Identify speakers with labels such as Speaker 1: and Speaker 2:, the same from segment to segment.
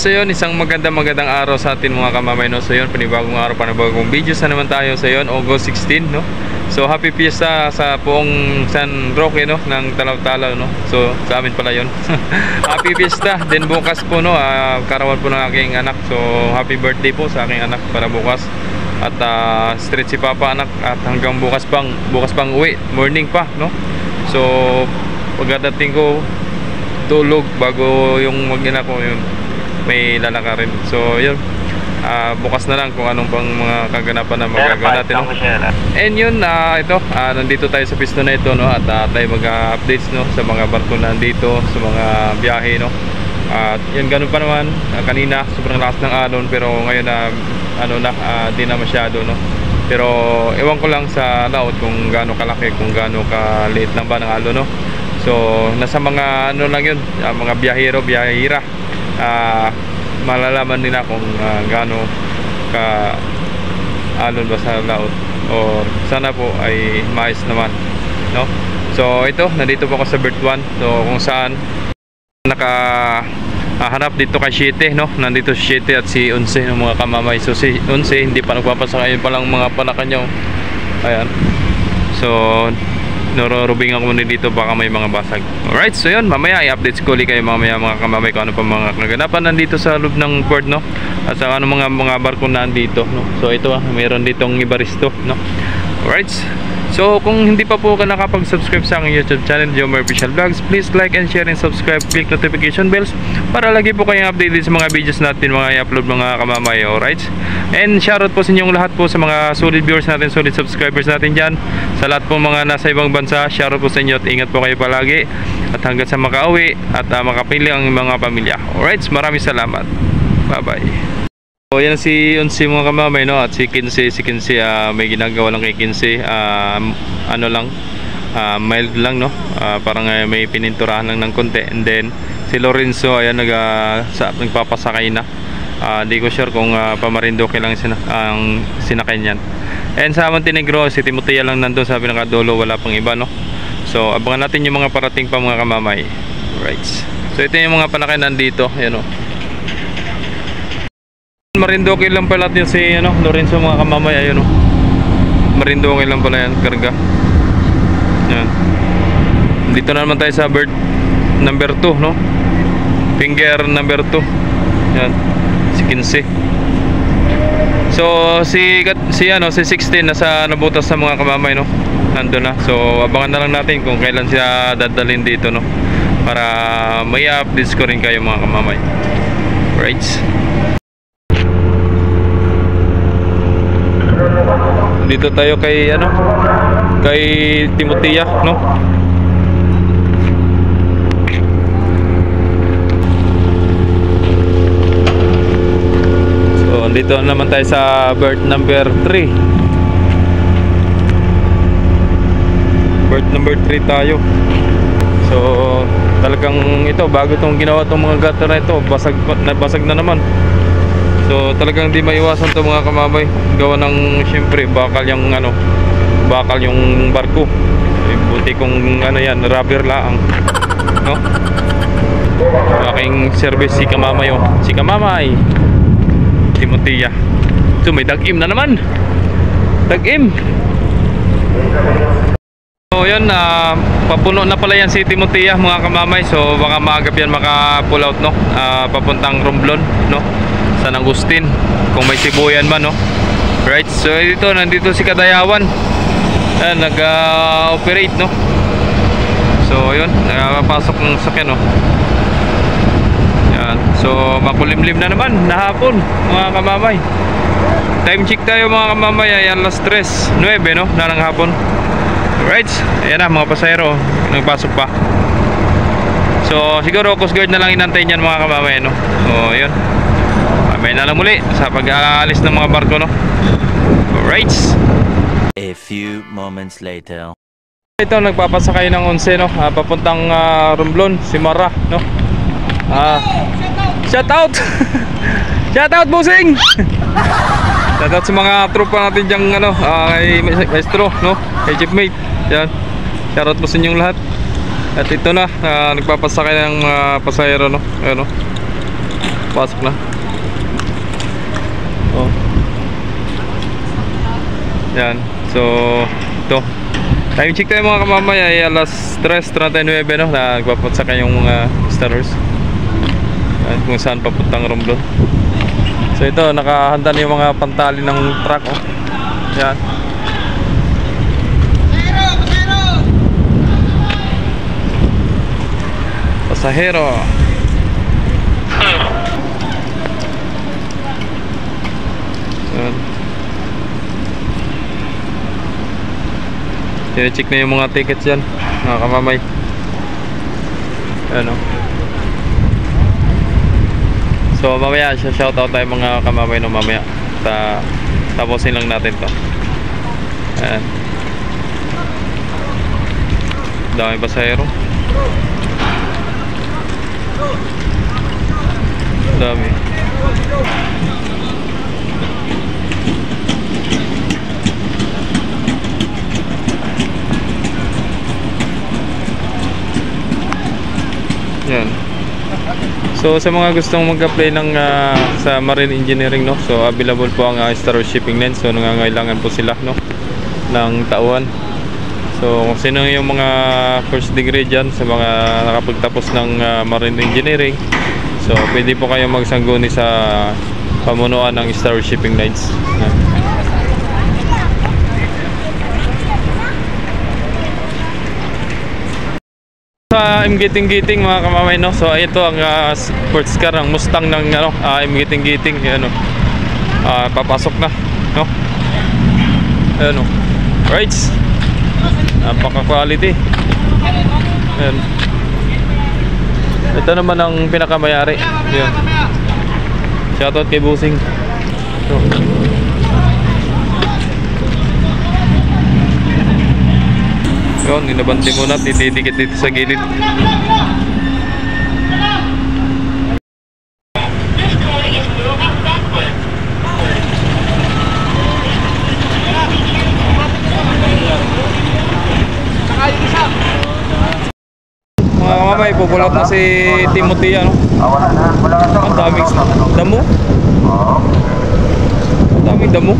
Speaker 1: so yun, isang magandang araw sa atin mga kamamay, no? So yun, panibagong araw, panibagong videos na naman tayo. So yun, August 16, no? So happy fiesta sa buong San Roque, no? Ng Talaw-Talaw, no? So sa amin pala yun. Happy fiesta. Then bukas po, no? Karawan po ng aking anak. So happy birthday po sa aking anak para bukas. At straight si Papa anak. At hanggang bukas pang uwi. Morning pa, no? So pagdating ko tulog bago yung mag-ina ko yun, may lalakarin. So yun, bukas na lang kung anong pang mga kaganapan na magagawa natin, no? And yun, nandito tayo sa pisto na ito, no? At tayo mag-updates, no? Sa mga barko na nandito, sa mga biyahe, no? At yun, ganun pa naman. Kanina sobrang lakas ng alon, pero ngayon di na masyado, no? Pero ewan ko lang sa laot kung gaano kalaki, kung gaano kaliit lang ba ng alon, no? So nasa mga lang yun, mga biyahira, malalaman nila kung gaano ka alon ba sa laot, o sana po ay mais naman, no? So ito, nandito po ako sa Berth 1, so kung saan nakaharap dito kay 7, no? Nandito si 7 at si 11 ng mga kamamay. So si 11 hindi pa nagpapasa, ngayon pa lang mga panakan nyo. Ayan, so nororubing ako muna dito, baka may mga basag. Alright, so yun, mamaya i-update ko ulit kayo mamaya mga kamamay kung ano pa mga kaganapan nandito sa loob ng port, no? At sa ano mga barko na nandito, no? So ito, mayroon ditong Ibaristo, no? Alright, so kung hindi pa po ka nakapag-subscribe sa aking YouTube channel, Jomar Official Vlogs, please like and share and subscribe, click notification bells para lagi po kayong updated sa mga videos natin, mga i-upload mga kamamay. Alright, and shoutout po sa inyong lahat po, sa mga solid viewers natin, solid subscribers natin dyan, sa lahat po mga nasa ibang bansa, shoutout po sa inyo at ingat po kayo palagi at hanggang sa makauwi at makapili ang mga pamilya. Alright, maraming salamat, bye bye. So yan si 11 mga kamamay, no? At si 15 may ginagawa lang kay 15, mild lang, no? Parang may pininturahan lang ng konti. And then si Lorenzo, ayan, nagpapasakay na. Di ko sure kung Pamarindoque lang ang sinakay niyan. And sa Montenegro, si Timotea lang nandun sa pinakadulo, wala pang iba, no? So abangan natin yung mga parating pa mga kamamay. Right, so ito yung mga panakay nandito, ayan, no? Marindoque lang pala yun si Lorenzo mga kamamay, ayun, no? Marindoque lang pala yan, karga. Yan. Dito na naman tayo sa Berth number 2, no? Finger number 2. Yan, si 15. So si 16 nasa nabutas sa mga kamamay, no? Nandun na. So abangan na lang natin kung kailan siya dadalhin dito, no? Para may updates ko rin kayo mga kamamay. Right, dito tayo kay Timotea, no? So dito naman tayo sa Berth number 3. Berth number 3 tayo. So talagang ito, bago itong ginawa itong mga gutter na ito, basag na naman. So talagang di maiwasan to mga kamamay, gawa ng syempre bakal yung barko. Buti kung yan, rubber lang, no? Aking service si kamamay, si kamamay Timotea. So may dag-im na naman, dag-im. So yun, papuno na pala yan si Timotea mga kamamay. So baka maagap yan maka-pull out, no? Papuntang Romblon, no? San Agustin, kung may sibuyan man, no? Right, so nandito si Kadayawan, nag-operate, no? So yun, nakapasok ng sakyan, no? Yan, so makulimlim na naman, nahapon mga kamamay. Time check tayo mga kamamay, ayan, alas 3:09, no? Na ng hapon. Right, ayan na mga pasahero, nagpasok pa. So siguro Coast Guard na lang inantay niyan mga kamamay, no? So yun, may na lang muli sa pag-aalis ng mga barko, no? Alright,
Speaker 2: a few moments later.
Speaker 1: Ito, nagpapasakay ng 11, no? Papuntang Romblon, si Mara, no? Shout out! Shout out, bossing! Shout out sa mga tropa natin diyang, kay Maestro, no? Kay Jeepmate. Yan, shout out po sa inyong lahat. At ito na, nagpapasakay ng pasahero, no? Ayan, no? Pasok na. Oh. Yan. So, ito. Time check tayo mga kamamay ay alas 3:39 no. Nagpapatsa kayong mga Star Wars. Yan, kung saan papuntang Romblon. So ito, nakahanda na yung mga pantali ng truck. Oh. Yan. Pasahero. Yan. Check na yung mga tickets yan, mga kamamay. Ano. So mamaya shoutout tayo mga kamamay no mamaya. Tapusin lang natin to. Ayan. Dami pasahero. Dami. Yan. So sa mga gustong mag-apply ng sa Marine Engineering no, so available po ang Star Wars Shipping Line. So nangangailangan po sila no ng tauhan. So kung sino yung mga first degree dyan sa mga nakapagtapos ng Marine Engineering, so pwede po kayo magsangguni sa pamunuan ng Star Wars Shipping Lines. Yan. Sa Giting mga kamamay no. So ito ang sports car ng Mustang ng ano Giting ano. Papasok na no. Ano. Right. Napaka-quality. Ayan. Ito naman ang pinakamayari. Yan. Shoutout kay Busing. So. Yun, ninabante muna, titidikit dito sa gilid. Mga kamamay, pupulot na si Timothy ano? Ang daming damo. Ang daming damo.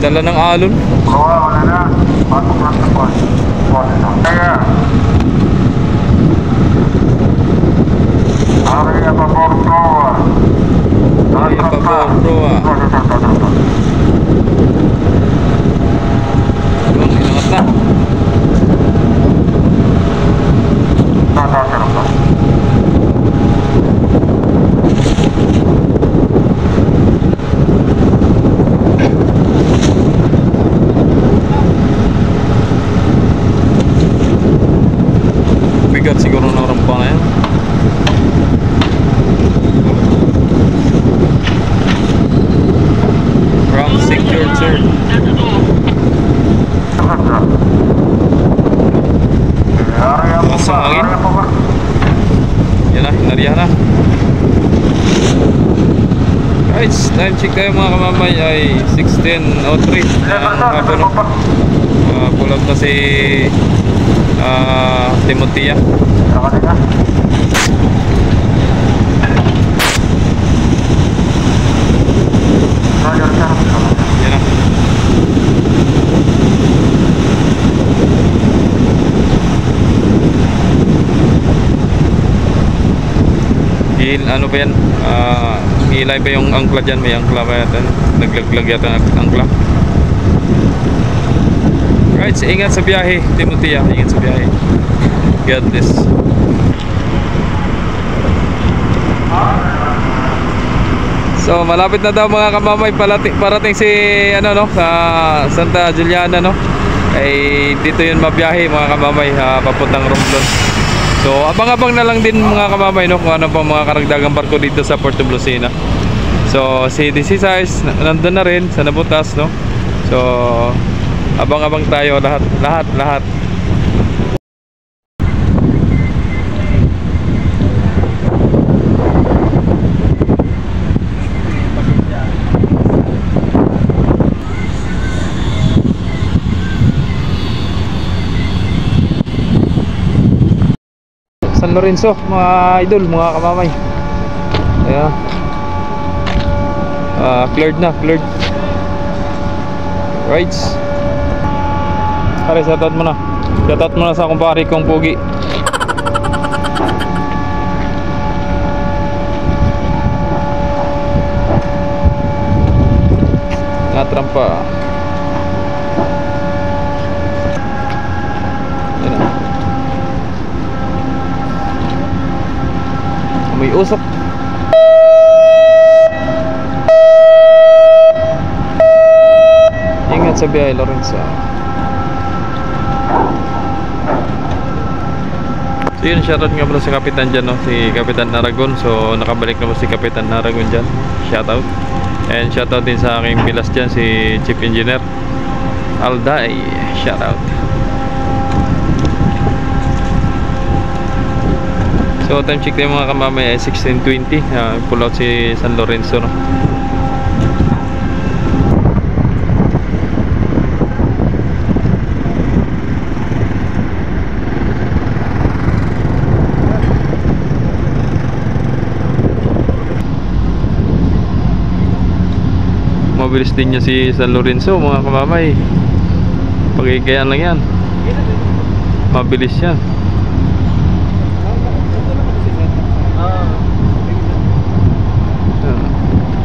Speaker 1: Dala ng alon.
Speaker 3: Wala na. Pasok lang sa port. Kaya. Area pa Porto.
Speaker 1: Area pa Porto. Yun, inangat na. Bigat siguro ng rampa na yan. From secured sir. Lakas ang hangin. Yan na, hinarihan na. Right, time check tayo mga kamamay ay 16:03 ng hapon. Pulang na si Timothea. Yan na. Ano pa yan? Hilay pa yung angkla dyan. May angkla pa yata. Naglaglag yata ang angkla. Right, so ingat sa biyahe, Timothea. Ingat sa biyahe. God bless. So malapit na daw mga kamamay, parating si ano no sa Santa Juliana no. Ay dito 'yun mabiyahe mga kamamay papuntang Romblon. So abang-abang na lang din mga kamamay no kung ano pang mga karagdagang barko dito sa Puerto Lucena. So si DC size nandun na rin sa nabutas no. So abang-abang tayo lahat. San Lorenzo, mga idol, mga kamamay. Ayan. Cleared na, cleared. Rights. Pare, shoutout mo na. Shoutout mo na sa kumpare kong Pugi. Trampa. Ayan na. May usok. Ingat sa biyahe, Lorenzo. So yun, shoutout nga pala sa Kapitan dyan, no? Si Kapitan Aragon. So nakabalik na po si Kapitan Aragon dyan. Shoutout. And shoutout din sa aking bilas dyan, si Chief Engineer Alday. Shoutout. So time check tayo mga kamamay ay 16:20. Pull out si San Lorenzo, no? Mabilis din niya si San Lorenzo mga kamamay. Pagigayaan lang yan. Mabilis yan.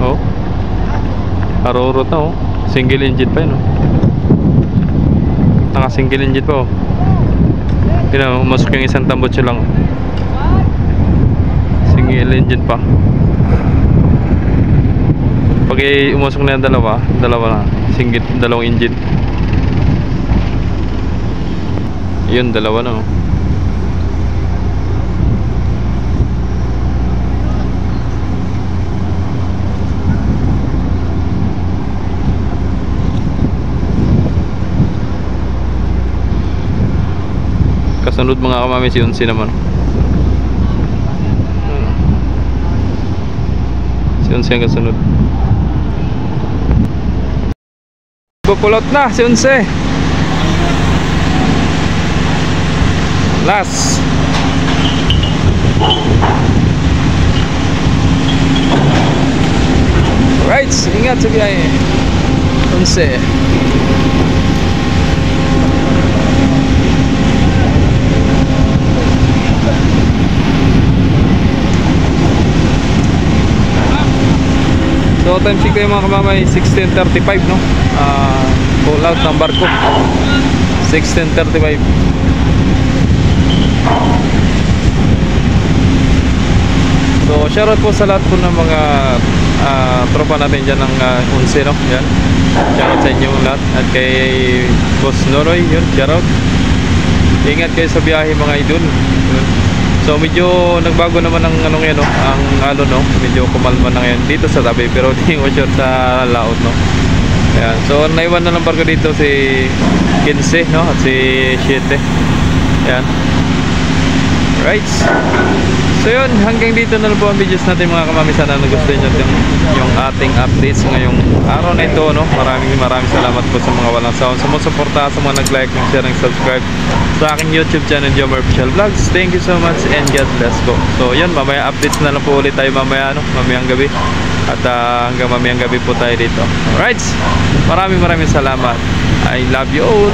Speaker 1: Oh, karurot na oh. Single engine pa yun oh. Naka single engine pa oh. Yun oh, umasok yung isang tambutso lang. Single engine pa. Pag umasok na yung dalawa na single, dalawang engine. Yun, dalawa na oh. Kasunod mga kamami si Unsi naman. Si Unsi ang kasunod. Pupulot na si Unsi. Last. Right, ingat sa biyahe. Unsi. So time check tayo mga kamamay, 16:35 no. Pull out ng barko 16:35. So shoutout po sa lahat po ng mga tropa natin dyan ng Unsi no. Yan. Shoutout sa inyo lahat. At kay Boss Noroy, yun, shoutout. Ingat kayo sa biyahe mga idol. Yun. So medyo nagbago naman ang anong yan no, ang alon no, medyo kumalma na ngayon dito sa tabi pero di ko sure sa laot no. Ayan. So naiwan na ng barko dito si 15 no at si 7. Ayan. Right. So yun, hanggang dito na lang po ang videos natin mga kamami. Sana nagustuhan nyo yung ating updates ngayong araw na ito no. Maraming salamat po sa mga walang sawang sumusuporta, sa mga nag-like, nag-share, nag-subscribe sa aking YouTube channel, Jomar Official Vlogs. Thank you so much and God bless po. So yun, mamaya updates na lang po ulit tayo mamaya no, mamayang gabi. At hanggang mamayang gabi po tayo dito. Alright, maraming salamat. I love you all.